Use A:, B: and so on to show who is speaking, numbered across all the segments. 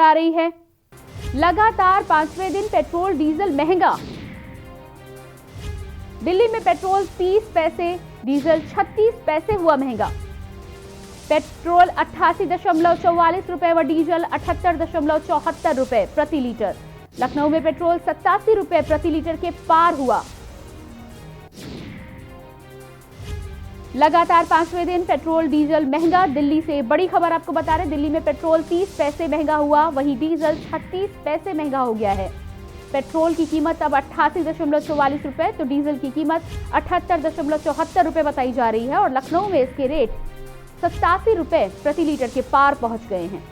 A: आ रही है। लगातार पांचवें दिन पेट्रोल डीजल महंगा। दिल्ली में पेट्रोल 30 पैसे, डीजल 36 पैसे हुआ महंगा। पेट्रोल 88.44 रुपए व डीजल 78.74 रुपए प्रति लीटर। लखनऊ में पेट्रोल 87 रुपए प्रति लीटर के पार हुआ। लगातार पांचवें दिन पेट्रोल डीजल महंगा। दिल्ली से बड़ी खबर आपको बता रहे, दिल्ली में पेट्रोल 30 पैसे महंगा हुआ, वहीं डीजल 36 पैसे महंगा हो गया है। पेट्रोल की कीमत अब 88.44 रुपए तो डीजल की कीमत 78.74 रुपए बताई जा रही है और लखनऊ में इसके रेट 87 रुपए प्रति लीटर के पार पहुंच गए हैं।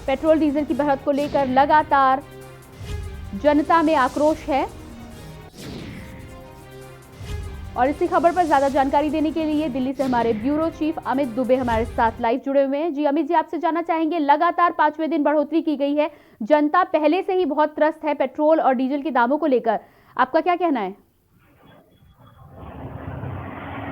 A: पेट्रोल डीजल की बढ़त को लेकर लगातार जनता में आक्रोश है और इसी खबर पर ज्यादा जानकारी देने के लिए दिल्ली से हमारे ब्यूरो चीफ अमित दुबे हमारे साथ लाइव जुड़े हुए हैं। जी अमित जी, आपसे जानना चाहेंगे, लगातार पांचवें दिन बढ़ोतरी की गई है, जनता पहले से ही बहुत त्रस्त है पेट्रोल और डीजल के दामों को लेकर, आपका क्या कहना है?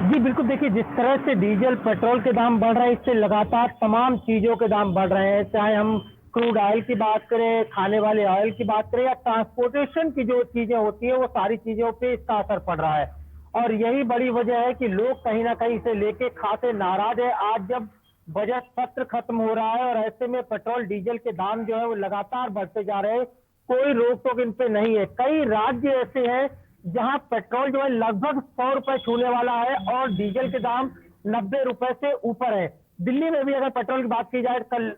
B: जी बिल्कुल, देखिए जिस तरह से डीजल पेट्रोल के दाम बढ़ रहे हैं, इससे लगातार तमाम चीजों के दाम बढ़ रहे हैं, चाहे हम क्रूड ऑयल की बात करें, खाने वाले ऑयल की बात करें या ट्रांसपोर्टेशन की जो चीजें होती है वो सारी चीजों पे इसका असर पड़ रहा है। और यही बड़ी वजह है कि लोग कहीं ना कहीं इसे लेके खासे नाराज है। आज जब बजट सत्र खत्म हो रहा है और ऐसे में पेट्रोल डीजल के दाम जो है वो लगातार बढ़ते जा रहे हैं, कोई रोक टोक इन पे नहीं है। कई राज्य ऐसे हैं जहां पेट्रोल जो है लगभग 100 रुपए छूने वाला है और डीजल के दाम 90 रुपए से ऊपर है। दिल्ली में भी अगर पेट्रोल की बात की जाए, कल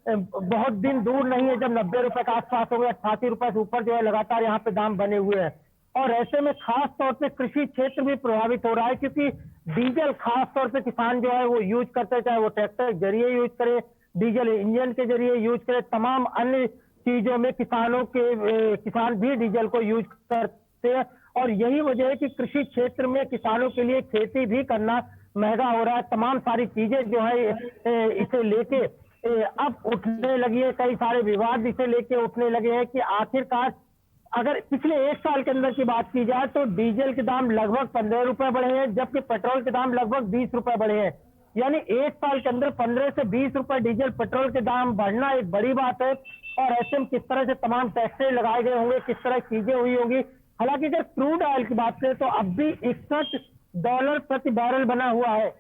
B: बहुत दिन दूर नहीं है जब 90 रुपए के आसपास हो गए, 88 रुपए से ऊपर जो है लगातार यहाँ पे दाम बने हुए हैं। और ऐसे में खास तौर पे कृषि क्षेत्र भी प्रभावित हो रहा है, क्योंकि डीजल खास तौर पे किसान जो है वो यूज करते हैं, चाहे वो ट्रैक्टर के जरिए यूज करे, डीजल इंजन के जरिए यूज करे, तमाम अन्य चीजों में किसान भी डीजल को यूज करते हैं। और यही वजह है कि कृषि क्षेत्र में किसानों के लिए खेती भी करना महंगा हो रहा है। तमाम सारी चीजें जो है इसे लेके अब उठने लगी है, कई सारे विवाद इसे लेके उठने लगे हैं कि आखिरकार अगर पिछले एक साल के अंदर की बात की जाए तो डीजल के दाम लगभग 15 रुपए बढ़े हैं, जबकि पेट्रोल के दाम लगभग 20 रुपए बढ़े हैं। यानी एक साल के अंदर 15 से 20 रुपए डीजल पेट्रोल के दाम बढ़ना एक बड़ी बात है। और ऐसे में किस तरह से तमाम टैक्सें लगाए गए होंगे, किस तरह चीजें हुई होंगी। हालांकि अगर क्रूड ऑयल की बात करें तो अब भी $61 प्रति बैरल बना हुआ है,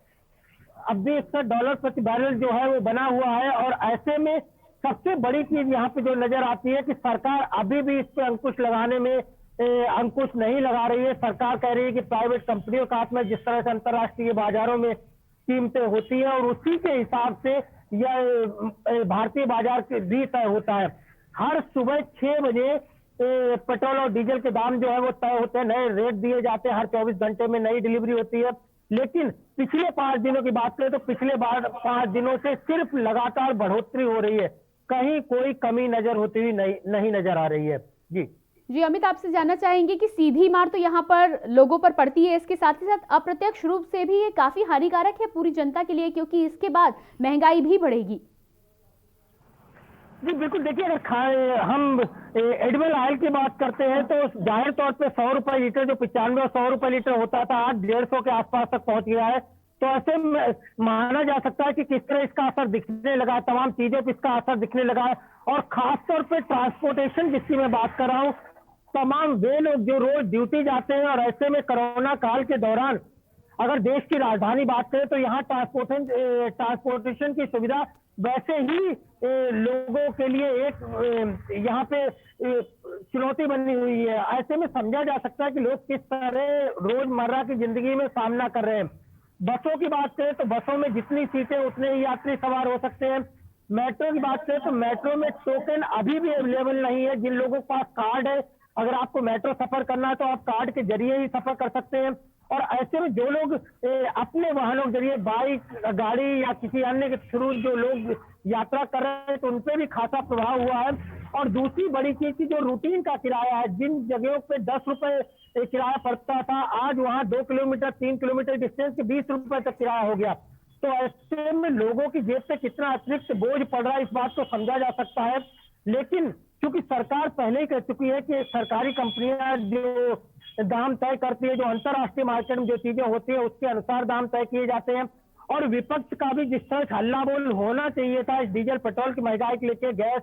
B: अब भी $61 प्रति बैरल जो है वो बना हुआ है। और ऐसे में सबसे बड़ी चीज यहाँ पे जो नजर आती है कि सरकार अभी भी इस पे अंकुश लगाने में अंकुश नहीं लगा रही है। सरकार कह रही है कि प्राइवेट कंपनियों का हाथ में जिस तरह से अंतर्राष्ट्रीय बाजारों में कीमतें होती है और उसी के हिसाब से यह भारतीय बाजार के भी तय होता है। हर सुबह 6 बजे पेट्रोल और डीजल के दाम जो है वो तय होते हैं, नए रेट दिए जाते हैं, हर 24 घंटे में नई डिलीवरी होती है। लेकिन पिछले 5 दिनों की बात करें तो पिछले 5 दिनों से सिर्फ लगातार बढ़ोतरी हो रही है, कहीं कोई कमी नजर होती हुई नहीं नजर आ रही है। जी
A: अमित, आपसे जानना चाहेंगे कि सीधी मार तो यहाँ पर लोगों पर पड़ती है, इसके साथ ही साथ अप्रत्यक्ष रूप से भी ये काफी हानिकारक है पूरी जनता के लिए, क्योंकि इसके बाद महंगाई भी बढ़ेगी।
B: जी बिल्कुल, देखिए अगर हम एडिबल ऑयल की बात करते हैं तो जाहिर तौर पे 100 रुपए लीटर, जो 95 और 100 रुपए लीटर होता था, आज 150 के आसपास तक पहुंच गया है। तो ऐसे माना जा सकता है कि किस तरह इसका असर दिखने लगा है, तमाम चीजों पर इसका असर दिखने लगा है। और खासतौर पे ट्रांसपोर्टेशन जिसकी मैं बात कर रहा हूँ, तमाम वे लोग जो रोज ड्यूटी जाते हैं और ऐसे में कोरोना काल के दौरान अगर देश की राजधानी बात करें तो यहाँ ट्रांसपोर्टेशन की सुविधा वैसे ही लोगों के लिए एक यहाँ पे चुनौती बनी हुई है। ऐसे में समझा जा सकता है कि लोग किस तरह रोजमर्रा की जिंदगी में सामना कर रहे हैं। बसों की बात करें तो बसों में जितनी सीटें उतने ही यात्री सवार हो सकते हैं। मेट्रो की बात करें तो मेट्रो में टोकन अभी भी अवेलेबल नहीं है। जिन लोगों के पास कार्ड है, अगर आपको मेट्रो सफर करना है तो आप कार्ड के जरिए ही सफर कर सकते हैं। और ऐसे में जो लोग अपने वाहनों के जरिए बाइक, गाड़ी या किसी अन्य के थ्रू जो लोग यात्रा कर रहे हैं तो उनपे भी खासा प्रभाव हुआ है। और दूसरी बड़ी चीज की जो रूटीन का किराया है, जिन जगहों पे 10 रुपए किराया पड़ता था, आज वहां 2 किलोमीटर 3 किलोमीटर डिस्टेंस के 20 रुपए तक किराया हो गया। तो ऐसे में लोगों की जेब पे कितना अतिरिक्त बोझ पड़ रहा है, इस बात को समझा जा सकता है। लेकिन क्योंकि सरकार पहले ही कह चुकी है कि सरकारी कंपनियां जो दाम तय करती है, जो अंतर्राष्ट्रीय मार्केट में जो चीजें होती है उसके अनुसार दाम तय किए जाते हैं। और विपक्ष का भी जिस तरह से हल्ला बोल होना चाहिए था इस डीजल पेट्रोल की महंगाई को लेकर, गैस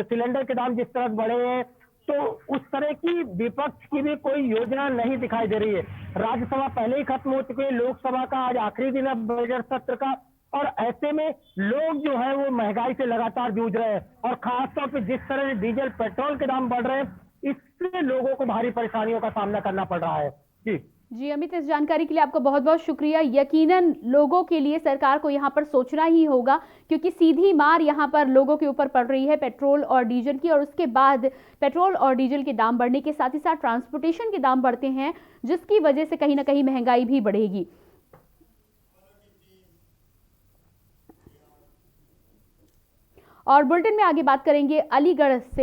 B: सिलेंडर के दाम जिस तरह से बढ़े हैं, तो उस तरह की विपक्ष की भी कोई योजना नहीं दिखाई दे रही है। राज्यसभा पहले ही खत्म हो चुकी है, लोकसभा का आज आखिरी दिन है बजट सत्र का, और ऐसे में लोग जो है वो महंगाई से लगातार जूझ रहे हैं, और खासतौर पर जिस तरह से डीजल पेट्रोल के दाम बढ़ रहे हैं, इससे लोगों को भारी परेशानियों का सामना करना पड़ रहा है। जी
A: अमित, इस जानकारी के लिए आपका बहुत बहुत शुक्रिया। यकीनन लोगों के लिए सरकार को यहाँ पर सोचना ही होगा, क्योंकि सीधी मार यहाँ पर लोगों के ऊपर पड़ रही है पेट्रोल और डीजल की, और उसके बाद पेट्रोल और डीजल के दाम बढ़ने के साथ ही साथ ट्रांसपोर्टेशन के दाम बढ़ते हैं, जिसकी वजह से कहीं ना कहीं महंगाई भी बढ़ेगी। और बुलेटिन में आगे बात करेंगे अलीगढ़ से।